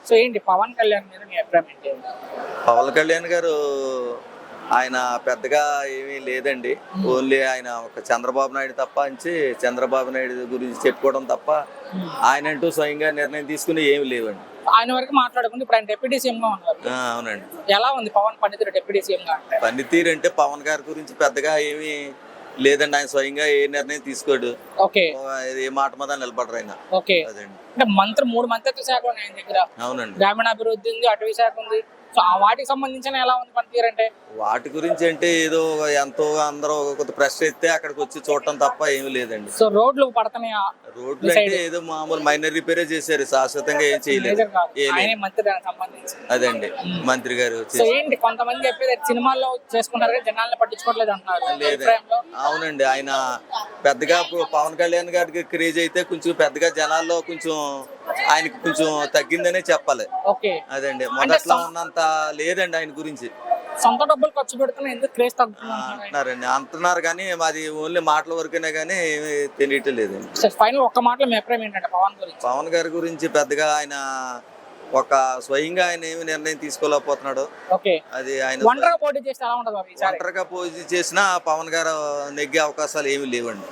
So ఏంటి పవన్ కళ్యాణ్ మీద మీ అభిప్రాయం ఏంటి? పవన్ కళ్యాణ్ గారు ఆయన పెద్దగా ఏమీ లేదండి. ఓన్లీ ఆయన ఒక చంద్రబాబు నాయుడు తప్ప చంద్రబాబు నాయుడు గురించి చెప్పుకోవడం తప్ప ఆయన అంటూ స్వయంగా నిర్ణయం తీసుకుని ఏమి లేవండి. ఆయన వరకు మాట్లాడుకుంటే ఇప్పుడు ఆయన డిప్యూటీ సీఎం గా ఉన్నారు. అవునండి. ఎలా ఉంది పవన్ పనితీరు డిప్యూటీ సీఎం గా? అంటే పనితీరు అంటే పవన్ గారి గురించి పెద్దగా ఏమీ లేదండి. ఆయన స్వయంగా ఏ నిర్ణయం తీసుకోడు. ఓకే, ఏ మాట మీద నిలబడరు ఆయన. ఓకే. అదండి. అంటే మూడు మంత్రిత్వ శాఖలు ఉన్నాయి ఆయన దగ్గర. అవునండి. గ్రామీణాభివృద్ధి ఉంది, అటవీ శాఖ ఉంది. సో ఆ వాటికి సంబంధించిన ఎలా ఉంది పనితీరు అంటే? వాటి గురించి అంటే ఏదో ఎంతో అందరూ కొంత ప్రెస్ ఎత్తే అక్కడికి వచ్చి చూడటం తప్ప ఏమీ లేదండి. సో రోడ్లు పడుతున్నాయా? రోడ్లు అంటే ఏదో మామూలు మైనర్ రిపేరే చేశారు, శాశ్వతంగా ఏం చేయలేదు. ఆయనే మంత్రి దానికి సంబంధించి. అదండి మంత్రి గారు. సో ఏంటి కొంతమంది చెప్పేది సినిమాల్లో చేసుకుంటారు కానీ జనాలను పట్టించుకోవట్లేదు అంటున్నారు. లేదండి. అవునండి. ఆయన పెద్దగా పవన్ కళ్యాణ్ గారికి క్రేజ్ అయితే కొంచెం పెద్దగా జనాల్లో కొంచెం ఆయనకి కొంచెం తగ్గిందనే చెప్పాలి. ఓకే, అదండి. మొదట్లో ఉన్నంత లేదండి ఆయన గురించి. సొంత డబ్బులు ఖర్చు పెడుతున్నా ఎందుకు క్రేజ్ అంటున్నారండి. అంటున్నారు కానీ అది ఓన్లీ మాటల వరకునే కానీ ఏమీ తెలియటం లేదండి. ఫైనల్ ఒక్క మాటలో మీ అభిప్రాయం ఏంటంటే పవన్ గురించి? పవన్ గారి గురించి పెద్దగా ఆయన ఒక స్వయంగా ఆయన ఏమి నిర్ణయం తీసుకోలేకపోతున్నాడు. ఓకే, అది ఆయన ఒంటరిగా పోటీ చేస్తే ఎలా ఉంటుంది? ఒంటరిగా పోటీ చేసినా పవన్ గారు నెగ్గే అవకాశాలు ఏమీ లేవండి.